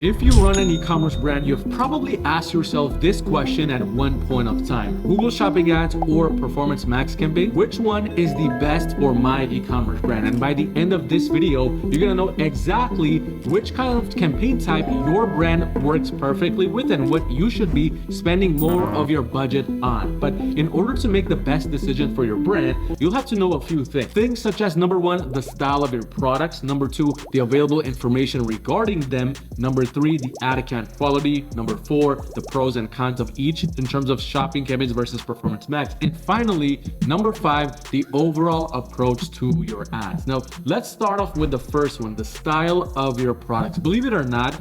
If you run an e-commerce brand, you've probably asked yourself this question at one point of time. Google Shopping Ads or Performance Max campaign? Which one is the best for my e-commerce brand? And by the end of this video, you're gonna know exactly which kind of campaign type your brand works perfectly with and what you should be spending more of your budget on. But in order to make the best decision for your brand, you'll have to know a few things. Things such as number one, the style of your products. Number two, the available information regarding them. Number three, the ad account quality. Number four, the pros and cons of each in terms of shopping campaigns versus Performance Max. And finally, number five, the overall approach to your ads. Now, let's start off with the first one, the style of your products. Believe it or not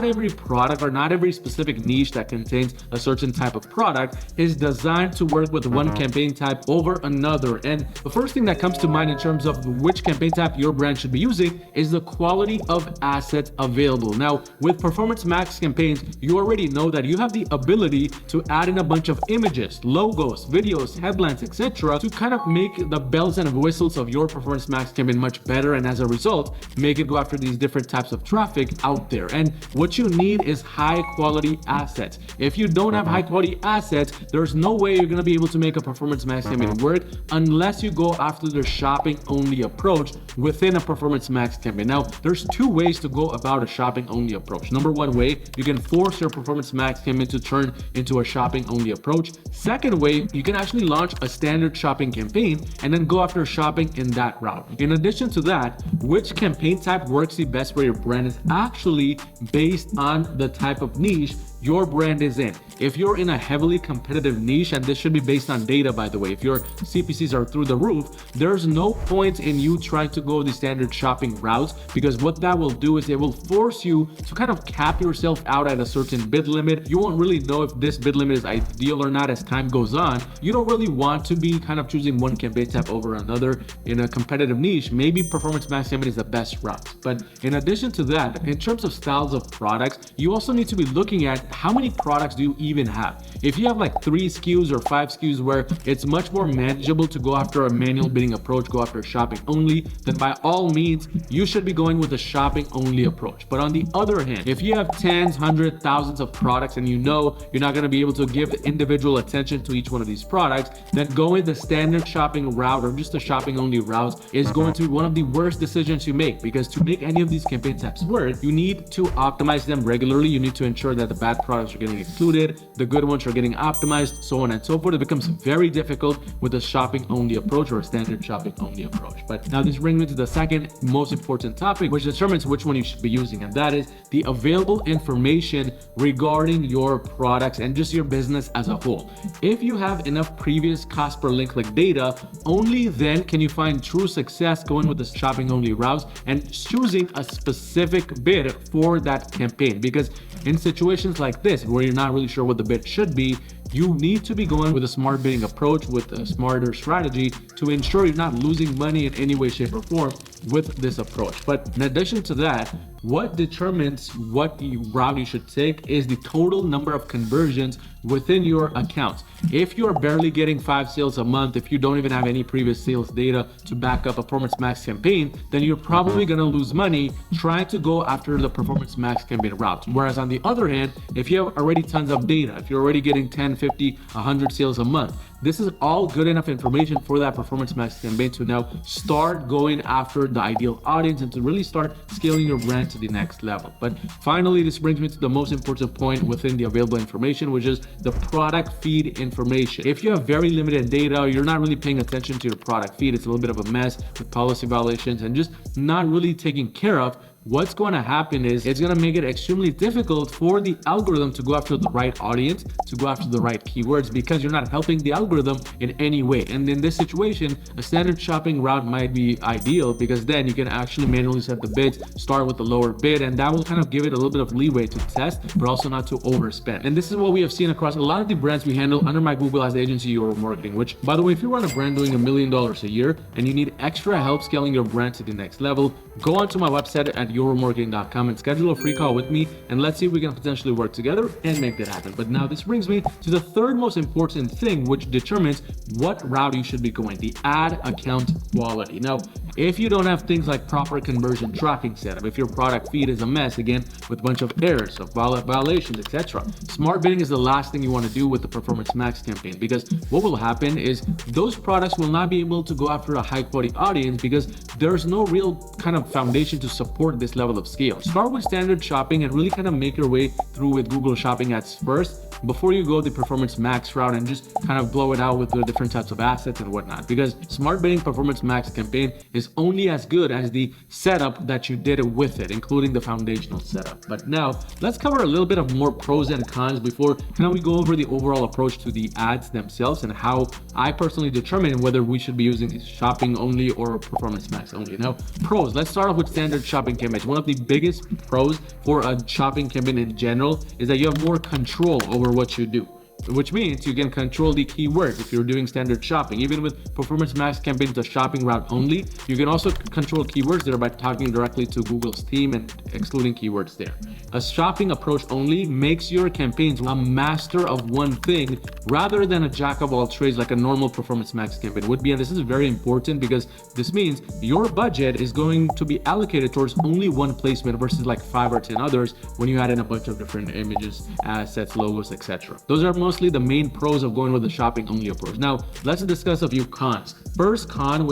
every product or not every specific niche that contains a certain type of product is designed to work with one campaign type over another. And the first thing that comes to mind in terms of which campaign type your brand should be using is the quality of assets available. Now, with Performance Max campaigns, you already know that you have the ability to add in a bunch of images, logos, videos, headlines, etc. to kind of make the bells and whistles of your Performance Max campaign much better, and as a result, make it go after these different types of traffic out there. And what you need is high quality assets. If you don't have high quality assets, there's no way you're gonna be able to make a Performance Max campaign work unless you go after the shopping only approach within a Performance Max campaign. Now, there's two ways to go about a shopping only approach. Number one way, you can force your Performance Max campaign to turn into a shopping only approach. Second way, you can actually launch a standard shopping campaign and then go after shopping in that route. In addition to that, which campaign type works the best for your brand is actually based on the type of niche your brand is in. If you're in a heavily competitive niche, and this should be based on data, by the way, if your CPCs are through the roof, there's no point in you trying to go the standard shopping routes, because what that will do is it will force you to kind of cap yourself out at a certain bid limit. You won't really know if this bid limit is ideal or not as time goes on. You don't really want to be kind of choosing one campaign type over another in a competitive niche. Maybe Performance Max campaign is the best route. But in addition to that, in terms of styles of products, you also need to be looking at how many products do you even have. If you have like 3 SKUs or 5 SKUs where it's much more manageable to go after a manual bidding approach, go after shopping only, then by all means, you should be going with a shopping only approach. But on the other hand, if you have tens, hundreds, thousands of products and you know you're not going to be able to give individual attention to each one of these products, then going the standard shopping route or just a shopping only route is going to be one of the worst decisions you make, because to make any of these campaign types work, you need to optimize them regularly. You need to ensure that the bad products are getting included, the good ones are getting optimized, so on and so forth. It becomes very difficult with a shopping only approach or a standard shopping only approach. But now this brings me to the second most important topic, which determines which one you should be using, and that is the available information regarding your products and just your business as a whole. If you have enough previous cost per link click data, only then can you find true success going with the shopping only routes and choosing a specific bid for that campaign. Because in situations like this, where you're not really sure what the bid should be, you need to be going with a smart bidding approach, with a smarter strategy to ensure you're not losing money in any way, shape, or form with this approach. But in addition to that, what determines what route you should take is the total number of conversions within your accounts. If you're barely getting 5 sales a month, if you don't even have any previous sales data to back up a Performance Max campaign, then you're probably gonna lose money trying to go after the Performance Max campaign route. Whereas on the other hand, if you have already tons of data, if you're already getting 10, 50, 100 sales a month, this is all good enough information for that Performance Max campaign to now start going after the ideal audience and to really start scaling your brand to the next level. But finally, this brings me to the most important point within the available information, which is the product feed information. If you have very limited data, or you're not really paying attention to your product feed, it's a little bit of a mess with policy violations and just not really taken care of, what's going to happen is it's going to make it extremely difficult for the algorithm to go after the right audience, to go after the right keywords, because you're not helping the algorithm in any way. And in this situation, a standard shopping route might be ideal, because then you can actually manually set the bids, start with the lower bid, and that will kind of give it a little bit of leeway to test, but also not to overspend. And this is what we have seen across a lot of the brands we handle under my Google Ads agency or marketing, which, by the way, if you run a brand doing $1 million a year and you need extra help scaling your brand to the next level, go onto my website at yourmarketing.com and schedule a free call with me, and let's see if we can potentially work together and make that happen. But now this brings me to the third most important thing, which determines what route you should be going, the ad account quality. Now, if you don't have things like proper conversion tracking setup, if your product feed is a mess, again, with a bunch of errors, of violations, etc., smart bidding is the last thing you want to do with the Performance Max campaign, because what will happen is those products will not be able to go after a high quality audience because there's no real kind of foundation to support this level of scale. Start with standard shopping and really kind of make your way through with Google Shopping ads first before you go the Performance Max route and just kind of blow it out with the different types of assets and whatnot, because smart bidding Performance Max campaign is only as good as the setup that you did with it, including the foundational setup. But now let's cover a little bit of more pros and cons before kind of we go over the overall approach to the ads themselves and how I personally determine whether we should be using shopping only or Performance Max only. Now, pros, let's start off with standard shopping campaigns. One of the biggest pros for a shopping campaign in general is that you have more control over what you do, which means you can control the keywords if you're doing standard shopping. Even with Performance Max campaigns, the shopping route only, you can also control keywords there by talking directly to Google's team and excluding keywords there. A shopping approach only makes your campaigns a master of one thing rather than a jack of all trades like a normal Performance Max campaign would be. And this is very important because this means your budget is going to be allocated towards only one placement versus like 5 or 10 others when you add in a bunch of different images, assets, logos, etc. Those are mostly the main pros of going with the shopping only approach. Now, let's discuss a few cons. First con,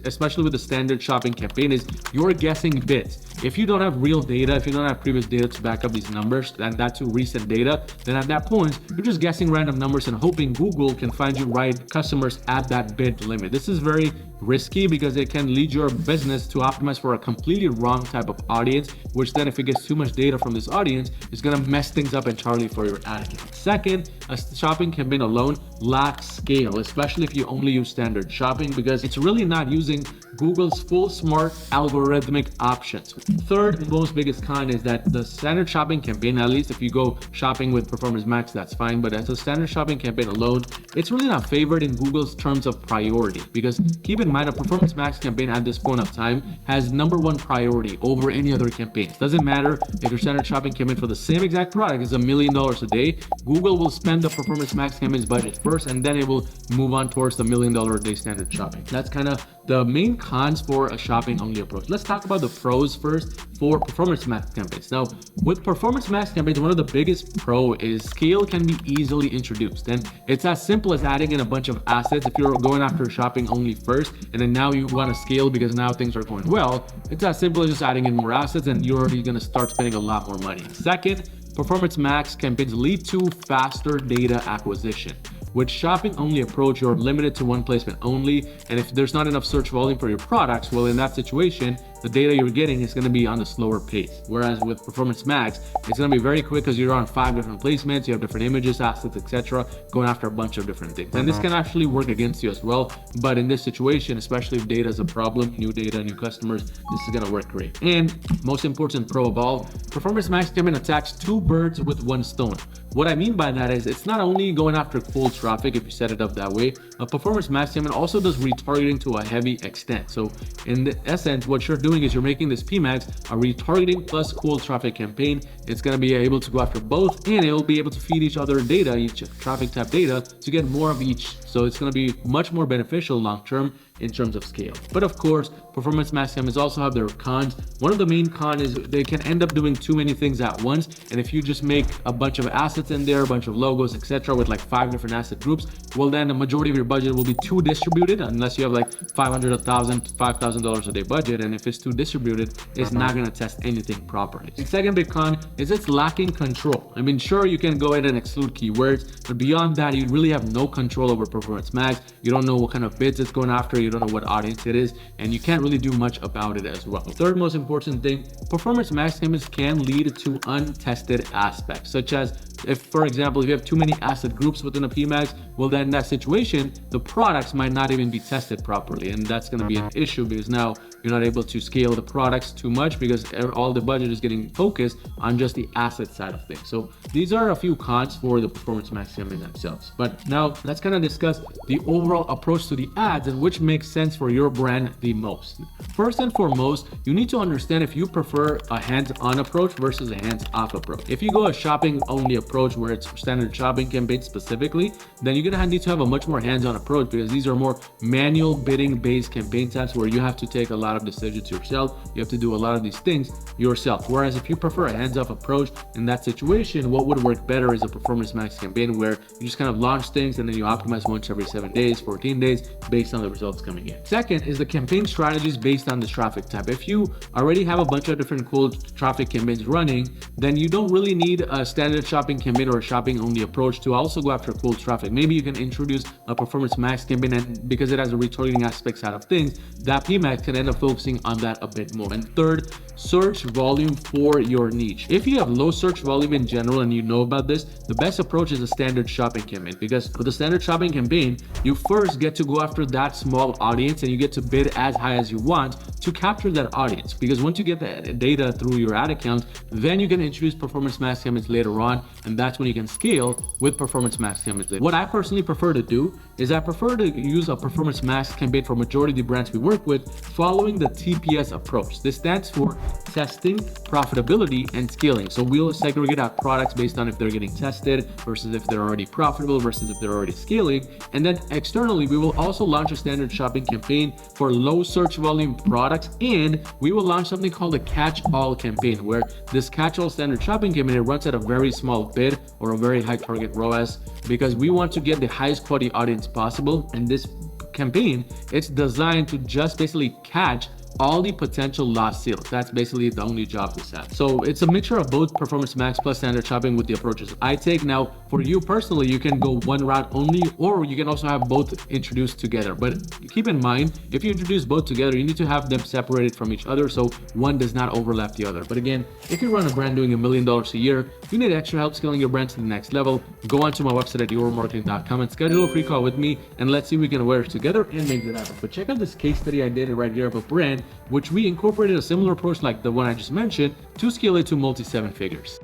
especially with the standard shopping campaign, is you're guessing bids. If you don't have real data, if you don't have previous data to back up these numbers, and that's to recent data, then at that point, you're just guessing random numbers and hoping Google can find you right customers at that bid limit. This is very risky because it can lead your business to optimize for a completely wrong type of audience, which then if it gets too much data from this audience, is going to mess things up entirely for your ad account. Second, a shopping campaign alone lacks scale, especially if you only use standard shopping, because it's really not using Google's full smart algorithmic options. Third and most biggest con is that the standard shopping campaign, at least if you go shopping with Performance Max, that's fine, but as a standard shopping campaign alone, it's really not favored in Google's terms of priority, because keep in mind a Performance Max campaign at this point of time has #1 priority over any other campaign. Doesn't matter if your standard shopping campaign for the same exact product is $1 million a day, Google will spend the Performance Max campaign's budget first, and then it will move on towards the $1 million a day standard shopping. That's kind of the main cons for a shopping only approach. Let's talk about the pros first for Performance Max campaigns. Now, with Performance Max campaigns, one of the biggest pro is scale can be easily introduced, and it's as simple as adding in a bunch of assets. If you're going after shopping only first and then now you want to scale because now things are going well, it's as simple as just adding in more assets and you're already going to start spending a lot more money. Second, Performance Max campaigns lead to faster data acquisition. With shopping only approach, you're limited to one placement only, and if there's not enough search volume for your products, well, in that situation, the data you're getting is going to be on a slower pace. Whereas with Performance Max, it's going to be very quick because you're on 5 different placements, you have different images, assets, etc., going after a bunch of different things. And this can actually work against you as well. But in this situation, especially if data is a problem, new data, new customers, this is going to work great. And most important pro of all, Performance Max campaign attacks 2 birds with 1 stone. What I mean by that is it's not only going after cold traffic if you set it up that way, a Performance Max campaign also does retargeting to a heavy extent. So in essence, what you're doing is you're making this PMax a retargeting plus cold traffic campaign. It's going to be able to go after both, and it will be able to feed each other data, each traffic type data, to get more of each. So it's going to be much more beneficial long term in terms of scale. But of course, Performance Max campaigns also have their cons. One of the main cons is they can end up doing too many things at once. And if you just make a bunch of assets in there, a bunch of logos, etc., with like 5 different asset groups, well, then the majority of your budget will be too distributed unless you have like $500, $1,000, $5,000 a day budget. And if it's too distributed, it's not going to test anything properly. The second big con is it's lacking control. I mean, sure, you can go ahead and exclude keywords, but beyond that, you really have no control over Performance Max. You don't know what kind of bids it's going after. You don't know what audience it is, and you can't really do much about it as well. Third most important thing, Performance Max campaigns can lead to untested aspects, such as If, for example, if you have too many asset groups within a PMAX, well, then in that situation, the products might not even be tested properly. And that's going to be an issue because now you're not able to scale the products too much because all the budget is getting focused on just the asset side of things. So these are a few cons for the Performance Max campaign themselves. But now let's kind of discuss the overall approach to the ads and which makes sense for your brand the most. First and foremost, you need to understand if you prefer a hands-on approach versus a hands-off approach. If you go a shopping-only approach where it's standard shopping campaign specifically, then you're gonna need to have a much more hands-on approach because these are more manual bidding-based campaign types where you have to take a lot of decisions yourself. You have to do a lot of these things yourself. Whereas if you prefer a hands-off approach in that situation, what would work better is a Performance Max campaign where you just kind of launch things and then you optimize once every 7 days, 14 days based on the results coming in. Second is the campaign strategies based on the traffic type. If you already have a bunch of different cool traffic campaigns running, then you don't really need a standard shopping campaign or a shopping only approach to also go after cold traffic. Maybe you can introduce a Performance Max campaign, and because it has a retargeting aspect side of things, that PMAX can end up focusing on that a bit more. And third, search volume for your niche. If you have low search volume in general and you know about this, the best approach is a standard shopping campaign, because with a standard shopping campaign, you first get to go after that small audience and you get to bid as high as you want to capture that audience. Because once you get the data through your ad account, then you can introduce Performance Max campaigns later on, and that's when you can scale with Performance Max campaigns. What I personally prefer to do is I prefer to use a Performance Max campaign for majority of the brands we work with following the TPS approach. This stands for testing, profitability, and scaling. So we'll segregate out products based on if they're getting tested versus if they're already profitable versus if they're already scaling. And then externally, we will also launch a standard shopping campaign for low search volume products, and we will launch something called a catch-all campaign, where this catch-all standard shopping campaign, it runs at a very small bid or a very high target ROAS, because we want to get the highest quality audience possible. And this campaign, it's designed to just basically catch all the potential lost sales. That's basically the only job this has. So it's a mixture of both Performance Max plus standard shopping with the approaches I take. Now, for you personally, you can go one route only, or you can also have both introduced together. But keep in mind, if you introduce both together, you need to have them separated from each other so one does not overlap the other. But again, if you run a brand doing $1 million a year, you need extra help scaling your brand to the next level, go onto my website at yourmarketing.com and schedule a free call with me, and let's see if we can work together and make that happen. But check out this case study I did right here of a brand which we incorporated a similar approach like the one I just mentioned to scale it to multi 7 figures.